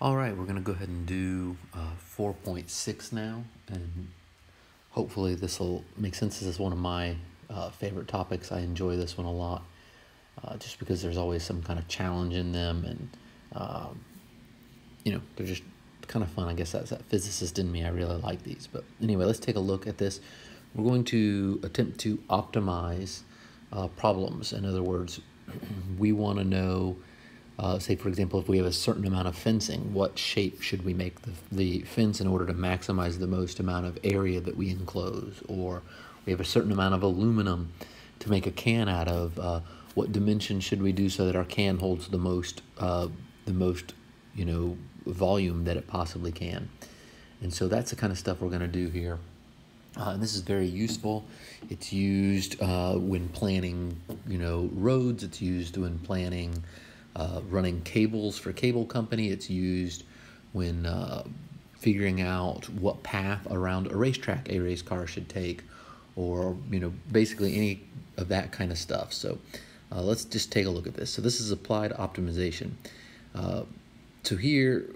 All right, we're going to go ahead and do 4.6 now, and hopefully this will make sense. This is one of my favorite topics. I enjoy this one a lot, just because there's always some kind of challenge in them, and they're just kind of fun. I guess that's that physicist in me. I really like these. But anyway, let's take a look at this. We're going to attempt to optimize problems. In other words, we want to know, say for example, if we have a certain amount of fencing, what shape should we make the fence in order to maximize the most amount of area that we enclose? Or we have a certain amount of aluminum to make a can out of. What dimension should we do so that our can holds the most volume that it possibly can? And so that's the kind of stuff we're going to do here. And this is very useful. It's used when planning, roads. It's used when planning running cables for cable company. It's used when figuring out what path around a racetrack a race car should take, or basically any of that kind of stuff. So let's just take a look at this. So this is applied optimization. So here,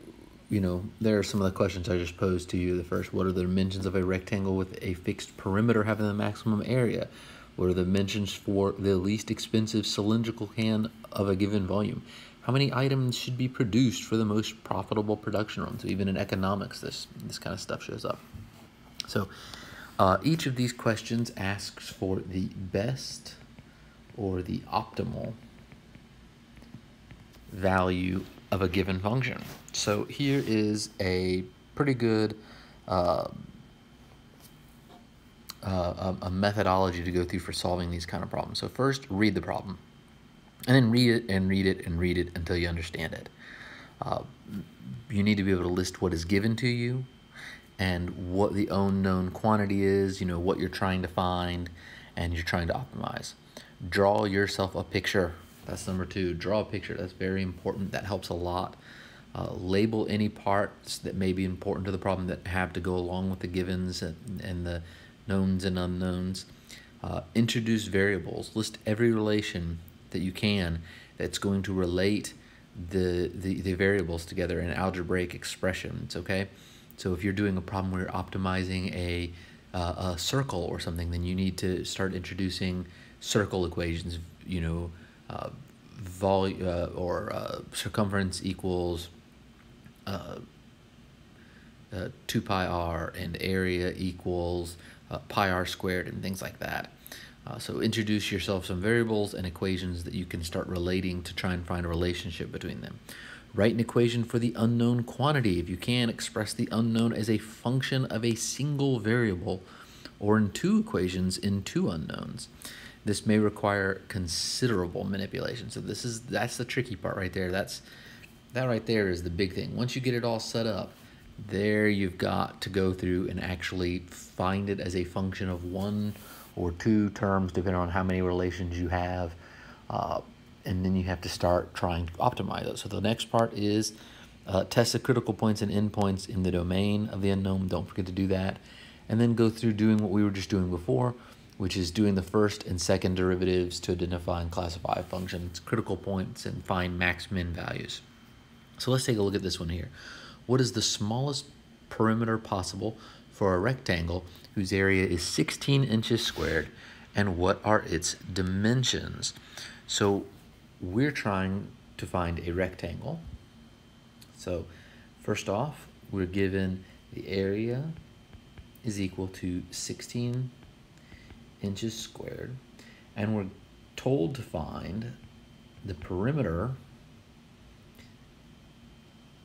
there are some of the questions I just posed to you. The first, what are the dimensions of a rectangle with a fixed perimeter having the maximum area? What are the dimensions for the least expensive cylindrical can of a given volume? How many items should be produced for the most profitable production run? So even in economics, this kind of stuff shows up. So each of these questions asks for the best or the optimal value of a given function. So here is a pretty good a methodology to go through for solving these kind of problems. So first, read the problem, and then read it and read it and read it until you understand it. You need to be able to list what is given to you and what the unknown quantity is, what you're trying to find and you're trying to optimize. Draw yourself a picture. That's number 2. Draw a picture. That's very important. That helps a lot. Label any parts that may be important to the problem that have to go along with the givens and the knowns and unknowns. Introduce variables. List every relation that you can that's going to relate the variables together in algebraic expressions, okay? So if you're doing a problem where you're optimizing a circle or something, then you need to start introducing circle equations, circumference equals 2 pi r, and area equals pi r squared, and things like that. So introduce yourself some variables and equations that you can start relating to try and find a relationship between them. Write an equation for the unknown quantity. If you can, express the unknown as a function of a single variable, or in 2 equations in 2 unknowns. This may require considerable manipulation. So that's the tricky part right there. That right there is the big thing. Once you get it all set up, there you've got to go through and actually find it as a function of 1 or 2 terms, depending on how many relations you have. And then you have to start trying to optimize it. So the next part is test the critical points and endpoints in the domain of the unknown. Don't forget to do that. And then go through doing what we were just doing before, which is doing the first and second derivatives to identify and classify functions, critical points, and find max-min values. So let's take a look at this one here. What is the smallest perimeter possible for a rectangle whose area is 16 inches squared, and what are its dimensions? So we're trying to find a rectangle. So first off, we're given the area is equal to 16 inches squared, and we're told to find the perimeter,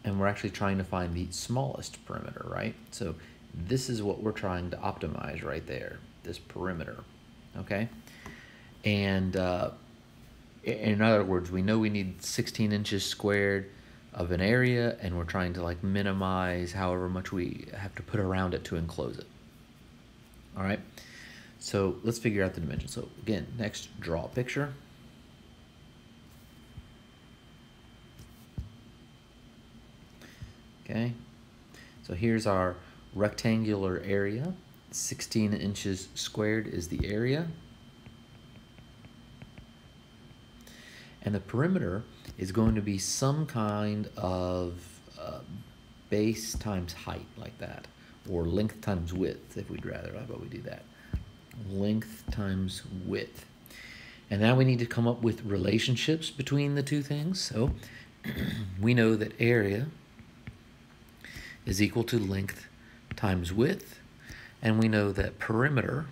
and we're actually trying to find the smallest perimeter, right? So this is what we're trying to optimize right there, this perimeter, okay? And in other words, we know we need 16 inches squared of an area, and we're trying to minimize however much we have to put around it to enclose it. All right, so let's figure out the dimensions. So again, next, draw a picture. Okay, so here's our rectangular area. 16 inches squared is the area. And the perimeter is going to be some kind of base times height, like that, or length times width if we'd rather. How about we do that? Length times width. And now we need to come up with relationships between the two things. So we know that area is equal to length times width, and we know that perimeter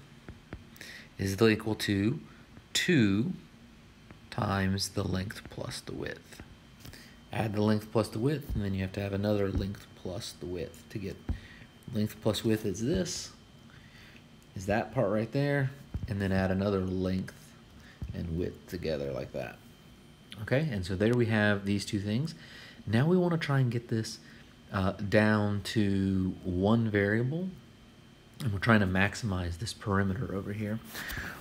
is equal to 2 times the length plus the width. Add the length plus the width, and then you have to have another length plus the width to get length plus width is this, is that part right there, and then add another length and width together like that. Okay, and so there we have these two things. Now we want to try and get this down to one variable, and we're trying to maximize this perimeter over here.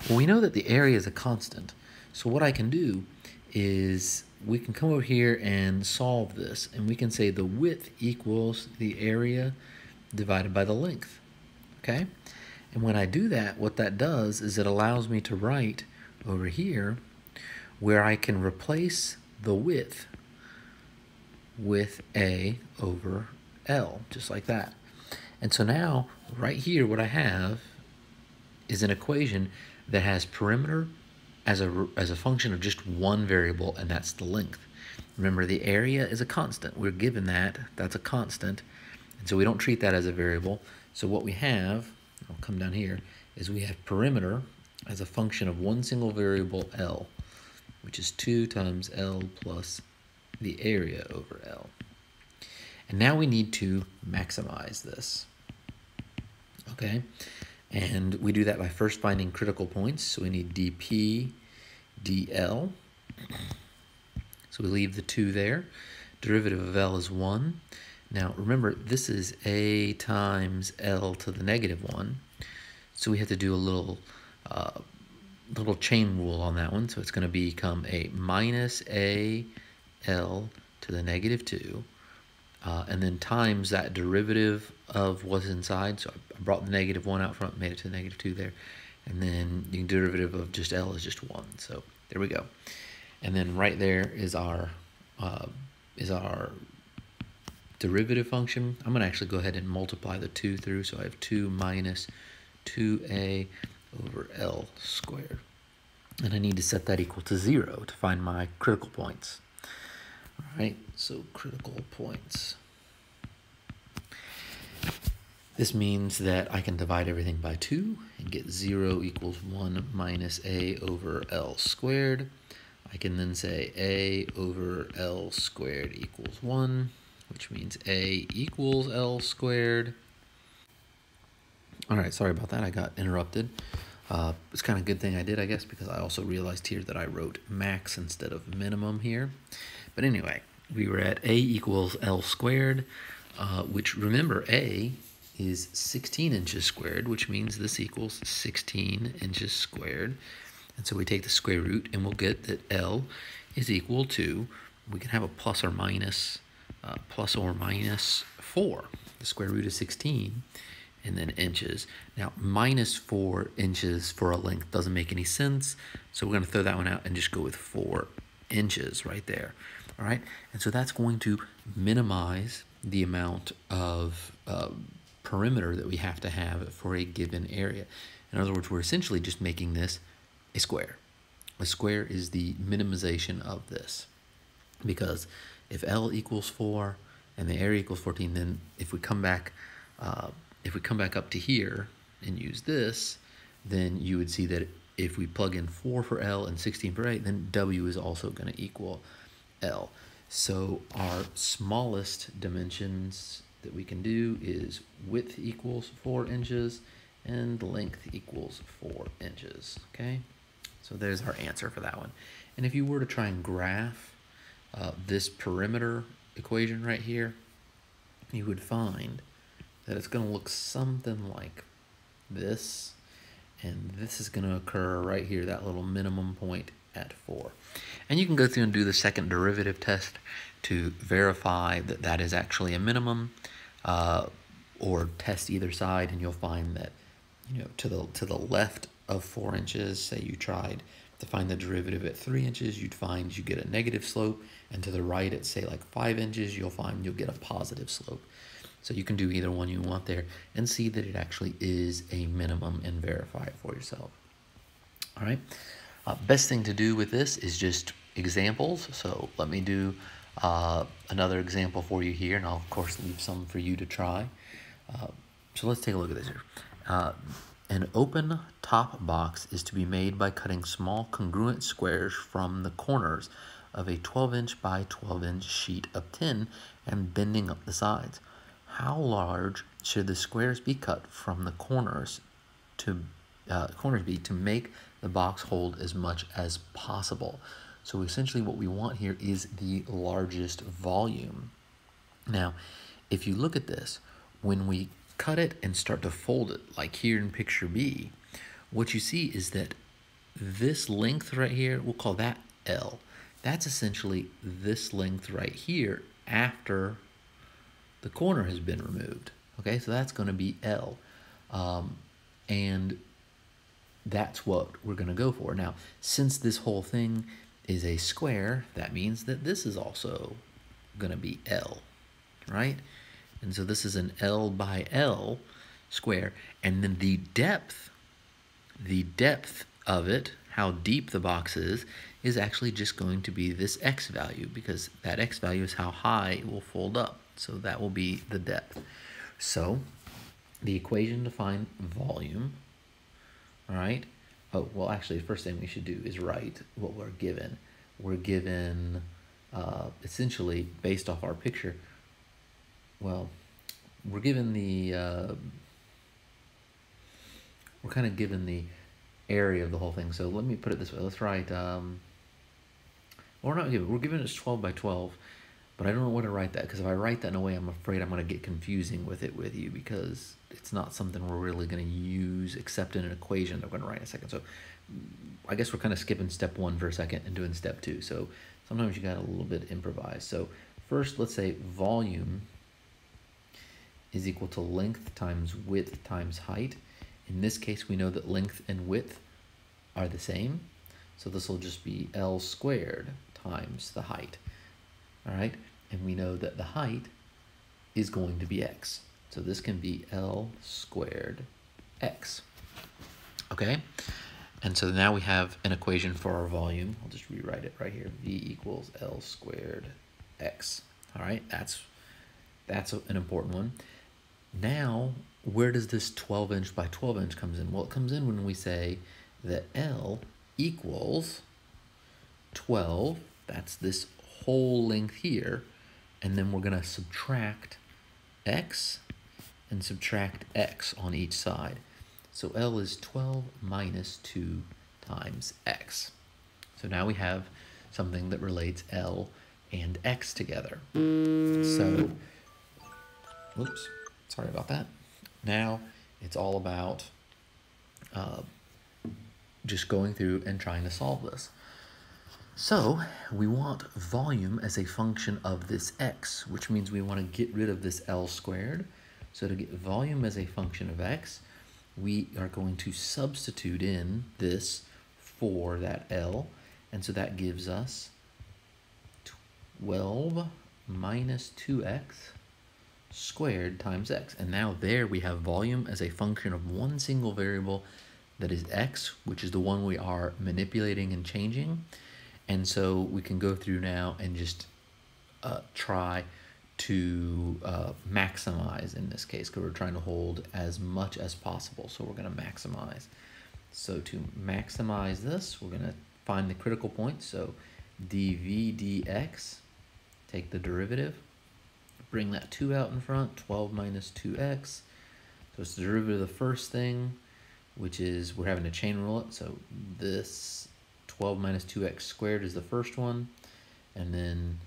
Well, we know that the area is a constant, so what I can do is we can come over here and solve this, and we can say the width equals the area divided by the length, okay? And when I do that, what that does is it allows me to write over here where I can replace the width with A over L, just like that. And so now, right here, what I have is an equation that has perimeter as a function of just one variable, and that's the length. Remember, the area is a constant. We're given that. That's a constant. And so we don't treat that as a variable. So what we have, I'll come down here, is we have perimeter as a function of one single variable, L, which is 2 times L plus the area over L. And now we need to maximize this, okay? And we do that by first finding critical points. So we need dp, dl. So we leave the 2 there. Derivative of L is 1. Now remember, this is A times L to the negative 1. So we have to do a little chain rule on that one. So it's going to become a minus A L to the negative 2. And then times that derivative of what's inside. So I brought the negative 1 out front, made it to the negative 2 there. And then the derivative of just L is just 1. So there we go. And then right there is our derivative function. I'm going to actually go ahead and multiply the 2 through. So I have 2 minus 2A over L squared. And I need to set that equal to 0 to find my critical points. All right, so critical points. This means that I can divide everything by 2 and get 0 equals 1 minus A over L squared. I can then say A over L squared equals 1, which means A equals L squared. All right, sorry about that. I got interrupted. It's kind of a good thing I did, I guess, because I also realized here that I wrote max instead of minimum here. But anyway, we were at A equals L squared, which, remember, A is 16 inches squared, which means this equals 16 inches squared. And so we take the square root, and we'll get that L is equal to, we can have a plus or minus 4. The square root is 16, and then inches. Now, minus 4 inches for a length doesn't make any sense, so we're going to throw that one out and just go with 4 inches right there. All right, and so that's going to minimize the amount of perimeter that we have to have for a given area. In other words, we're essentially just making this a square. A square is the minimization of this, because if L equals 4 and the area equals 14, then if we come back up to here and use this, then you would see that if we plug in 4 for L and 16 for A, then W is also going to equal L. So our smallest dimensions that we can do is width equals 4 inches and length equals 4 inches, okay? So there's our answer for that one. And if you were to try and graph this perimeter equation right here, you would find that it's going to look something like this, and this is going to occur right here, that little minimum point at 4. And you can go through and do the second derivative test to verify that that is actually a minimum, or test either side, and you'll find that, you know, to the left of 4 inches, say you tried to find the derivative at 3 inches, you'd find you get a negative slope, and to the right at say like 5 inches, you'll find you'll get a positive slope. So you can do either one you want there and see that it actually is a minimum and verify it for yourself. All right, best thing to do with this is just examples. So let me do another example for you here, and I'll of course leave some for you to try. So let's take a look at this here. An open top box is to be made by cutting small congruent squares from the corners of a 12-inch by 12-inch sheet of tin and bending up the sides. How large should the squares be cut from the corners be to make the box hold as much as possible? So essentially what we want here is the largest volume. Now, if you look at this, when we cut it and start to fold it, like here in picture B, what you see is that this length right here, we'll call that L. That's essentially this length right here after the corner has been removed. Okay, so that's going to be L. And that's what we're going to go for. Now, since this whole thing is a square, that means that this is also going to be L, right? And so this is an L by L square. And then the depth of it, how deep the box is actually just going to be this X value, because that X value is how high it will fold up. So that will be the depth. So the equation to find volume, all right? Oh, well, actually, the first thing we should do is write what we're given. We're given, essentially, based off our picture, well, we're given the, we're kind of given the area of the whole thing. So let me put it this way. Let's write, well, we're not given, we're given it's 12 by 12, but I don't know what to write that, because if I write that in a way, I'm afraid I'm going to get confusing with you, because it's not something we're really going to use except in an equation that we're going to write in a second. So I guess we're kind of skipping step 1 for a second and doing step 2. So sometimes you got a little bit improvise. So first, let's say volume is equal to length times width times height. In this case, we know that length and width are the same. So this will just be L squared times the height. All right, and we know that the height is going to be X. So this can be L squared X. Okay, and so now we have an equation for our volume. I'll just rewrite it right here. V equals L squared X. All right, that's an important one. Now, where does this 12-inch by 12-inch comes in? Well, it comes in when we say that L equals 12. That's this whole length here, and then we're going to subtract X and subtract X on each side. So L is 12 minus 2 times X. So now we have something that relates L and X together. So, whoops, sorry about that. Now it's all about just going through and trying to solve this. So we want volume as a function of this X, which means we want to get rid of this L squared. So to get volume as a function of X, we are going to substitute in this for that L. And so that gives us 12 minus 2x squared times x. And now there we have volume as a function of one single variable that is x, which is the one we are manipulating and changing. And so we can go through now and just try to maximize in this case, because we're trying to hold as much as possible. So we're going to maximize. So to maximize this, we're going to find the critical point. So dv dx, take the derivative, bring that 2 out in front, 12 minus 2x. So it's the derivative of the first thing, which is we're having to chain rule it. So this 12 minus 2x squared is the first one, and then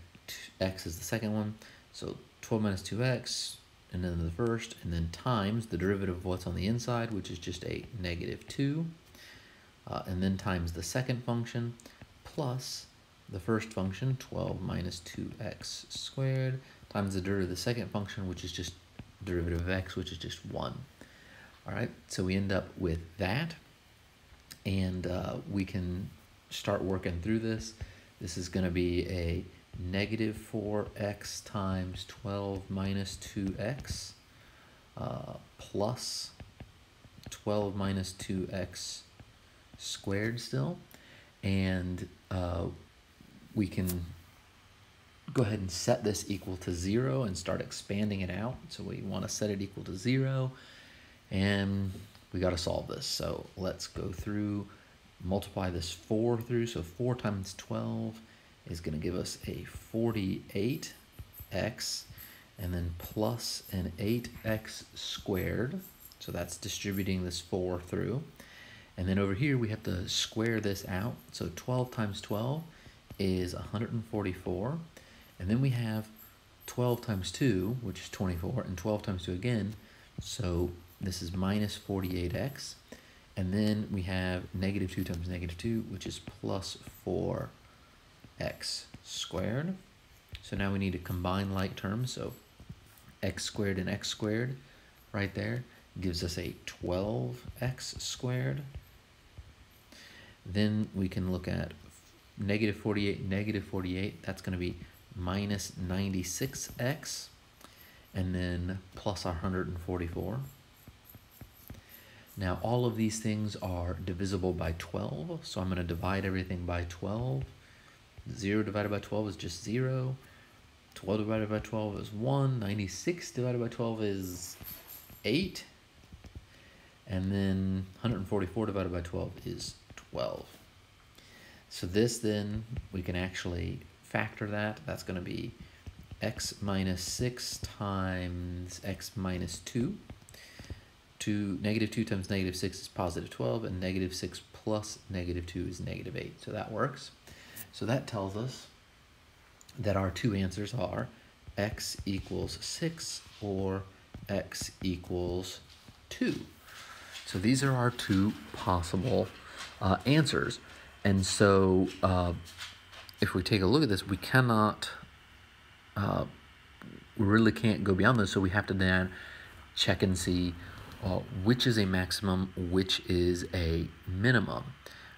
x is the second one. So 12 minus 2x, and then the first, and then times the derivative of what's on the inside, which is just a negative 2, and then times the second function, plus the first function, 12 minus 2x squared, times the derivative of the second function, which is just derivative of x, which is just 1. All right, so we end up with that, and we can start working through this. This is going to be a negative 4x times 12 minus 2x plus 12 minus 2x squared still. And we can go ahead and set this equal to 0 and start expanding it out. So we want to set it equal to 0, and we got to solve this. So let's go through, multiply this 4 through. So 4 times 12 is going to give us a 48x, and then plus an 8x squared. So that's distributing this 4 through. And then over here we have to square this out. So 12 times 12 is 144. And then we have 12 times 2, which is 24, and 12 times 2 again. So this is minus 48x. And then we have negative 2 times negative 2, which is plus 4x squared. So now we need to combine like terms. So x squared and x squared right there gives us a 12x squared. Then we can look at negative 48, that's going to be minus 96x, and then plus our 144. Now all of these things are divisible by 12, so I'm going to divide everything by 12. 0 divided by 12 is just 0. 12 divided by 12 is 1. 96 divided by 12 is 8. And then 144 divided by 12 is 12. So this then, we can actually factor that. That's going to be x minus 6 times x minus 2. Negative 2 times negative 6 is positive 12, and negative 6 plus negative 2 is negative 8. So that works. So that tells us that our two answers are x equals 6 or x equals 2. So these are our two possible answers. And so if we take a look at this, we cannot, we really can't go beyond this. So we have to then check and see which is a maximum, which is a minimum.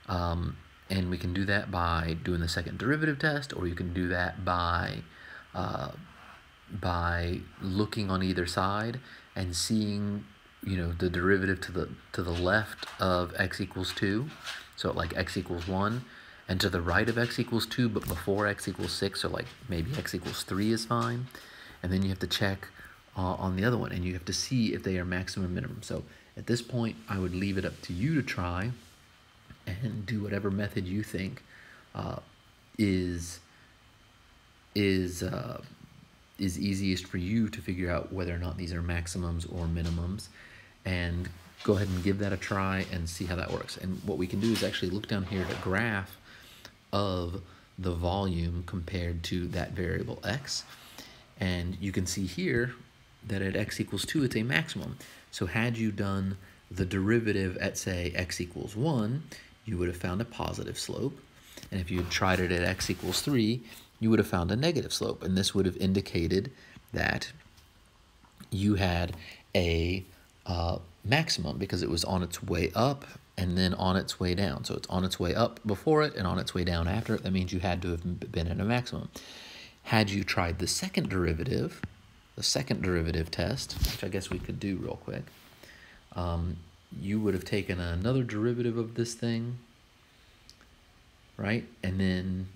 And we can do that by doing the second derivative test, or you can do that by looking on either side and seeing, you know, the derivative to the left of x equals 2, so like x equals 1, and to the right of x equals 2, but before x equals 6, so like maybe x equals 3 is fine. And then you have to check on the other one, and you have to see if they are maximum and minimum. So at this point, I would leave it up to you to try and do whatever method you think is easiest for you to figure out whether or not these are maximums or minimums, and go ahead and give that a try and see how that works. And what we can do is actually look down here at a graph of the volume compared to that variable x, and you can see here that at x equals 2 it's a maximum. So had you done the derivative at, say, x equals 1, you would have found a positive slope. And if you had tried it at x equals 3, you would have found a negative slope. And this would have indicated that you had a maximum because it was on its way up and then on its way down. So it's on its way up before it and on its way down after it. That means you had to have been at a maximum. Had you tried the second derivative test, which I guess we could do real quick, you would have taken another derivative of this thing, right? And then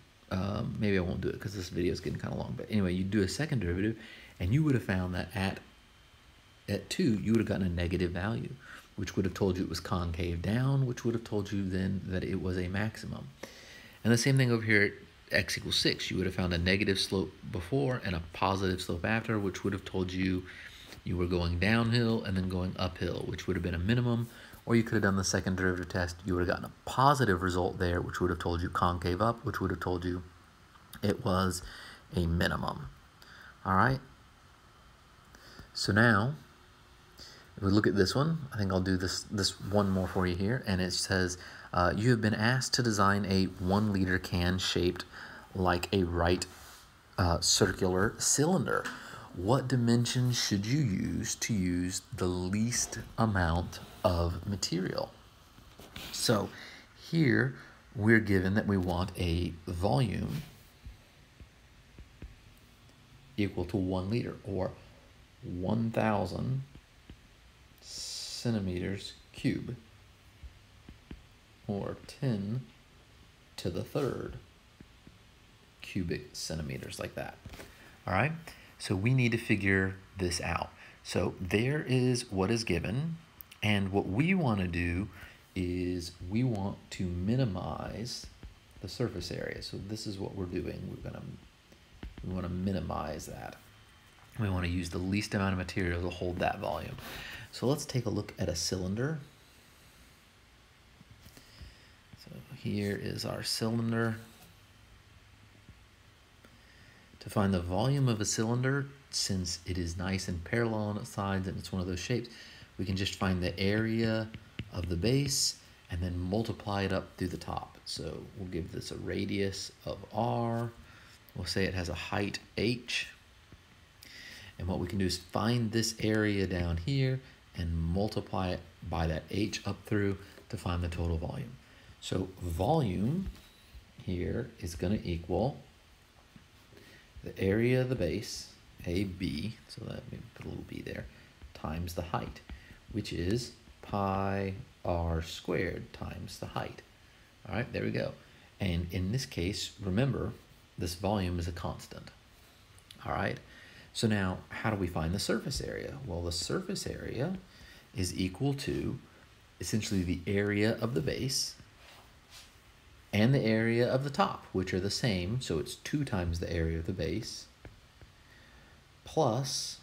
maybe I won't do it because this video is getting kind of long. But anyway, you do a second derivative, and you would have found that at 2, you would have gotten a negative value, which would have told you it was concave down, which would have told you then that it was a maximum. And the same thing over here at x equals 6. You would have found a negative slope before and a positive slope after, which would have told you you were going downhill and then going uphill, which would have been a minimum. Or you could have done the second derivative test. You would have gotten a positive result there, which would have told you concave up, which would have told you it was a minimum. All right? So now, if we look at this one, I think I'll do this one more for you here. And it says, you have been asked to design a 1-liter can shaped like a right circular cylinder. What dimensions should you use to use the least amount of material? So here we're given that we want a volume equal to 1 liter, or 1,000 centimeters cubed, or 10 to the third cubic centimeters, like that. All right, so we need to figure this out. So there is what is given, and what we want to do is we want to minimize the surface area. So this is what we're doing. We want to minimize that. We want to use the least amount of material to hold that volume. So let's take a look at a cylinder. So here is our cylinder. To find the volume of a cylinder, since it is nice and parallel on its sides and it's one of those shapes, we can just find the area of the base and then multiply it up through the top. So we'll give this a radius of r. We'll say it has a height h. And what we can do is find this area down here and multiply it by that h up through to find the total volume. So volume here is going to equal the area of the base, AB, so let me put a little b there, times the height, which is pi r squared times the height. All right, there we go. And in this case, remember, this volume is a constant. All right, so now how do we find the surface area? Well, the surface area is equal to essentially the area of the base and the area of the top, which are the same, so it's 2 times the area of the base, plus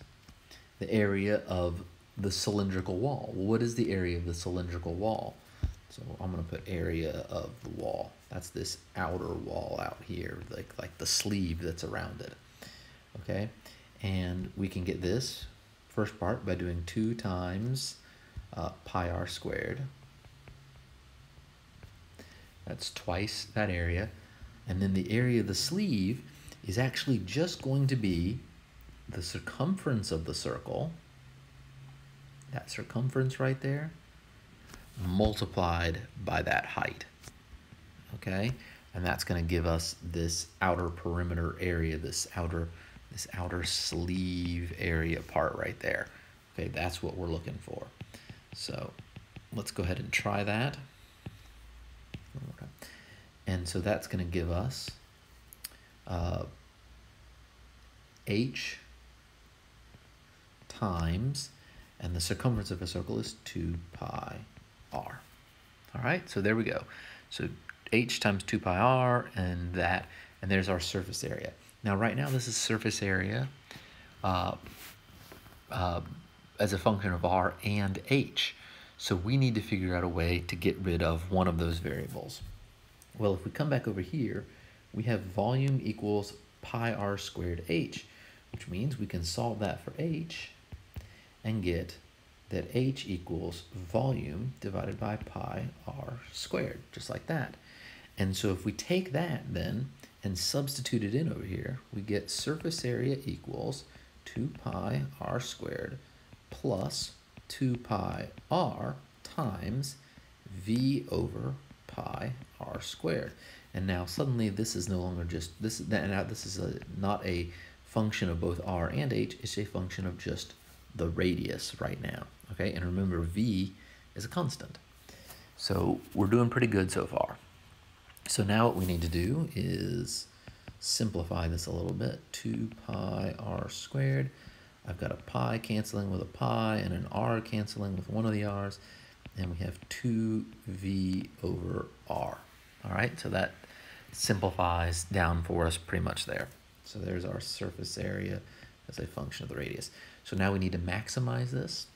the area of the cylindrical wall. Well, what is the area of the cylindrical wall? So I'm going to put area of the wall. That's this outer wall out here, like the sleeve that's around it. Okay, and we can get this first part by doing 2 times pi r squared. That's twice that area. And then the area of the sleeve is actually just going to be the circumference of the circle, that circumference right there, multiplied by that height. Okay? And that's going to give us this outer perimeter area, this outer sleeve area part right there. Okay, that's what we're looking for. So let's go ahead and try that. And so that's going to give us h times, and the circumference of a circle is 2 pi r. All right, so there we go. So h times 2 pi r, and there's our surface area. Now right now this is surface area as a function of r and h. So we need to figure out a way to get rid of one of those variables. Well, if we come back over here, we have volume equals pi r squared h, which means we can solve that for h and get that h equals volume divided by pi r squared, just like that. And so if we take that then and substitute it in over here, we get surface area equals 2 pi r squared plus 2 pi r times v over pi r squared. And now suddenly this is no longer just not a function of both r and h, it's a function of just the radius right now. Okay, and remember v is a constant. So we're doing pretty good so far. So now what we need to do is simplify this a little bit. 2 pi r squared. I've got a pi canceling with a pi and an r canceling with one of the r's, and we have 2v over r. All right, so that simplifies down for us pretty much there. So there's our surface area as a function of the radius. So now we need to maximize this.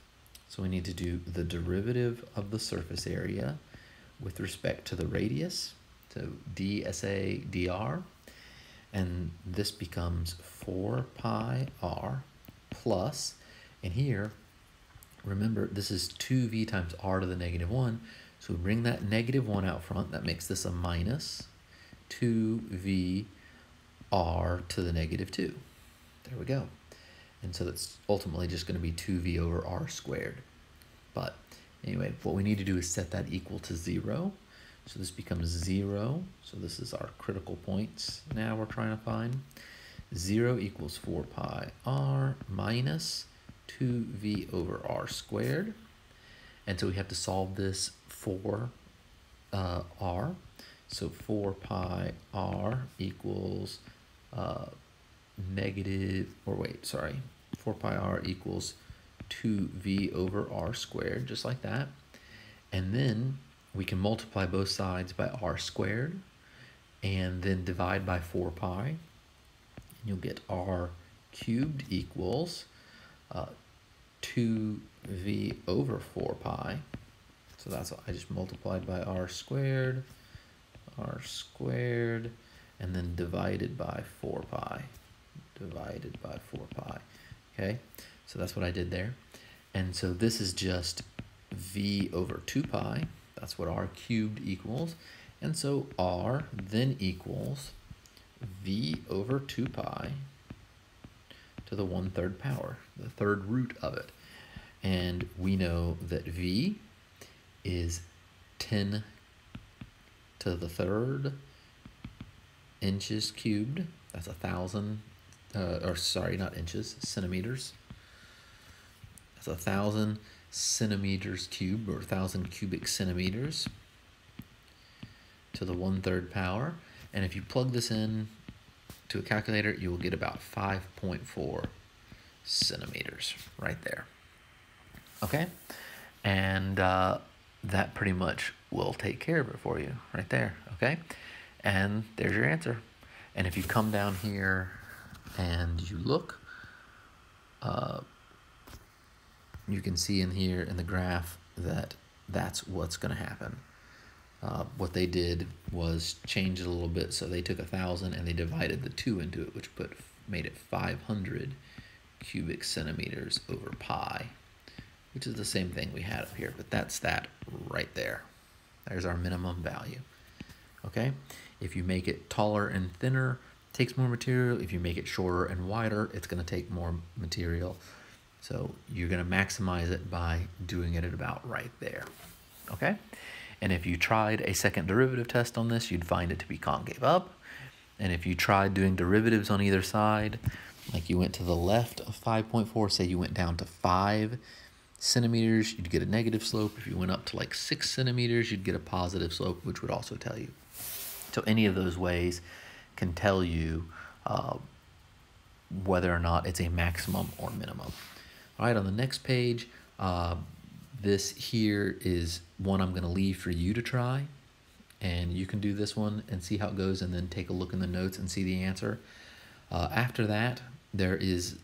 So we need to do the derivative of the surface area with respect to the radius, so dsa dr, and this becomes 4 pi r plus, and here, remember, this is 2v times r to the negative 1, so we bring that negative 1 out front, that makes this a minus 2v r to the negative 2. There we go. And so that's ultimately just going to be 2v over r squared. But anyway, what we need to do is set that equal to 0. So this becomes 0. So this is our critical points now we're trying to find. 0 equals 4 pi r minus 2v over r squared. And so we have to solve this for r. So 4 pi r equals 4 pi r equals 2v over r squared, just like that. And then we can multiply both sides by r squared and then divide by 4 pi. And you'll get r cubed equals 2v over 4 pi. So that's what I just multiplied by r squared, and then divided by 4 pi, okay? So that's what I did there. And so this is just v over 2 pi. That's what r cubed equals. And so r then equals v over 2 pi to the 1/3 power, the third root of it. And we know that v is 10 to the third inches cubed. That's 1,000, or sorry, not inches, centimeters. That's 1,000 centimeters cubed, or 1,000 cubic centimeters to the 1/3 power. And if you plug this in to a calculator, you will get about 5.4 centimeters right there. Okay, and that pretty much will take care of it for you right there. Okay, and there's your answer. And if you come down here and you look, you can see in here in the graph that that's what's going to happen. What they did was change it a little bit, so they took 1,000 and they divided the 2 into it, which made it 500 cubic centimeters over pi, which is the same thing we had up here, but that's that right there. There's our minimum value. Okay, if you make it taller and thinner, it takes more material. If you make it shorter and wider, it's going to take more material. So you're going to maximize it by doing it at about right there. Okay, and if you tried a second derivative test on this, you'd find it to be concave up. And if you tried doing derivatives on either side, like you went to the left of 5.4, say you went down to 5 centimeters, you'd get a negative slope. If you went up to like 6 centimeters, you'd get a positive slope, which would also tell you. So any of those ways can tell you whether or not it's a maximum or minimum. All right, on the next page, this here is one I'm going to leave for you to try. And you can do this one and see how it goes and then take a look in the notes and see the answer. After that, there is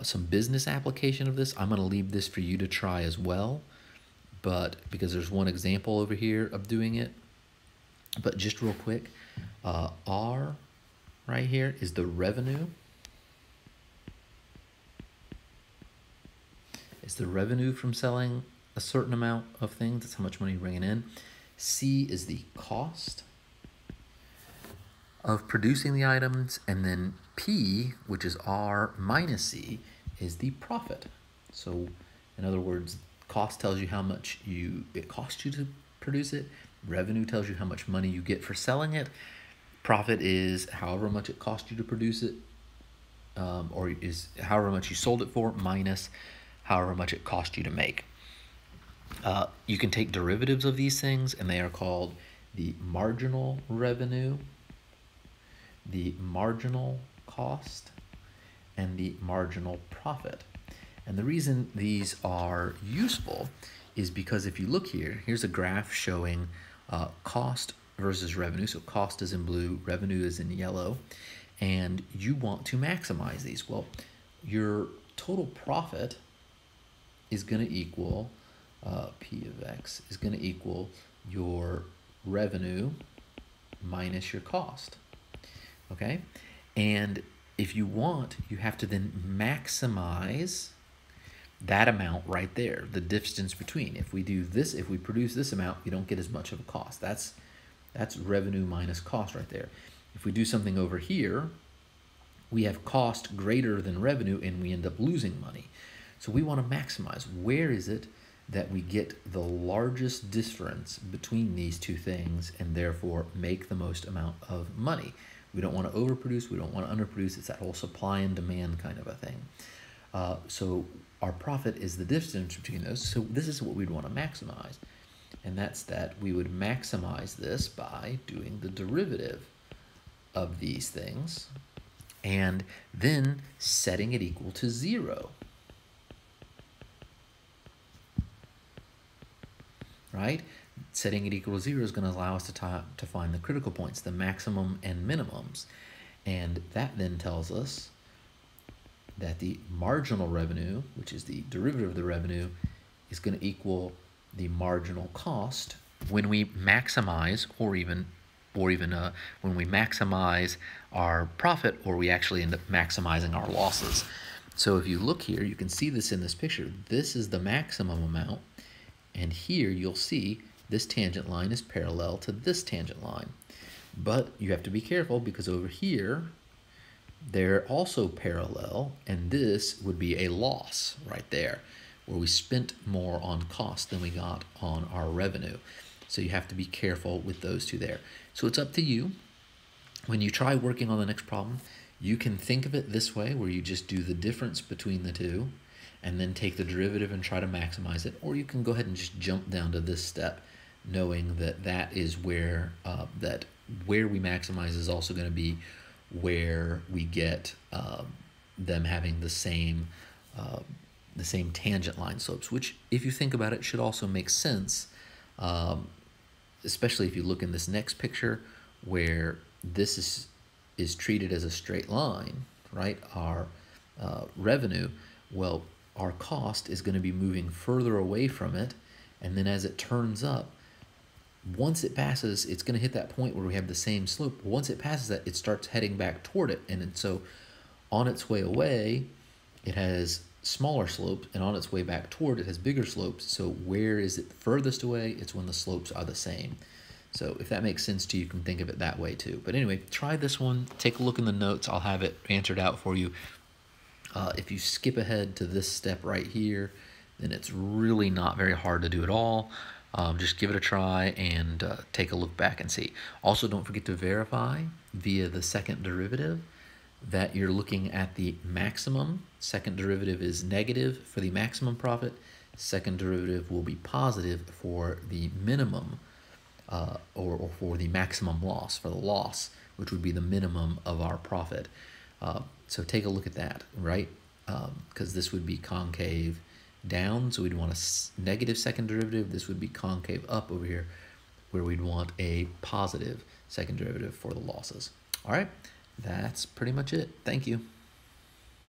some business application of this. I'm going to leave this for you to try as well, but because there's one example over here of doing it. But just real quick, R right here is the revenue. It's the revenue from selling a certain amount of things. That's how much money you're bringing in. C is the cost of producing the items, and then P, which is R minus C, is the profit. So in other words, cost tells you how much it costs you to produce it. Revenue tells you how much money you get for selling it. Profit is however much it cost you to produce it, or is however much you sold it for, minus however much it cost you to make. You can take derivatives of these things, and they are called the marginal revenue, the marginal cost, and the marginal profit. And the reason these are useful is because if you look here, here's a graph showing cost versus revenue. So cost is in blue, revenue is in yellow, and you want to maximize these. Well, your total profit is going to equal, P of X is going to equal your revenue minus your cost. Okay, and if you want, you have to then maximize that amount right there, the distance between. If we do this, if we produce this amount, you don't get as much of a cost. That's revenue minus cost right there. If we do something over here, we have cost greater than revenue and we end up losing money. So we want to maximize. Where is it that we get the largest difference between these two things and therefore make the most amount of money? We don't want to overproduce, we don't want to underproduce. It's that whole supply and demand kind of a thing. So our profit is the distance between those. So this is what we'd want to maximize. And that's that we would maximize this by doing the derivative of these things and then setting it equal to 0. Right? Setting it equal to 0 is going to allow us to find the critical points, the maximum and minimums. And that then tells us that the marginal revenue, which is the derivative of the revenue, is going to equal the marginal cost when we maximize, or even when we maximize our profit, or we actually end up maximizing our losses. So if you look here, you can see this in this picture. This is the maximum amount, and here you'll see this tangent line is parallel to this tangent line. But you have to be careful because over here, they're also parallel, and this would be a loss right there, where we spent more on cost than we got on our revenue. So you have to be careful with those two there. So it's up to you. When you try working on the next problem, you can think of it this way, where you just do the difference between the two, and then take the derivative and try to maximize it. Or you can go ahead and just jump down to this step, knowing that that is where where we maximize is also going to be where we get them having the same tangent line slopes, which, if you think about it, should also make sense, especially if you look in this next picture where this is treated as a straight line, right? Our revenue, well, our cost is going to be moving further away from it, and then as it turns up, once it passes, it's going to hit that point where we have the same slope. Once it passes that, it starts heading back toward it. And so on its way away, it has smaller slopes, and on its way back toward it has bigger slopes. So where is it furthest away? It's when the slopes are the same. So if that makes sense to you, you can think of it that way too. But anyway, try this one. Take a look in the notes. I'll have it answered out for you. If you skip ahead to this step right here, then it's really not very hard to do at all. Just give it a try and take a look back and see. Also, don't forget to verify via the second derivative that you're looking at the maximum. Second derivative is negative for the maximum profit. Second derivative will be positive for the minimum or for the maximum loss, for the loss, which would be the minimum of our profit. So take a look at that, right? Because this would be concave down, so we'd want a negative second derivative. This would be concave up over here, where we'd want a positive second derivative for the losses. All right, that's pretty much it. Thank you.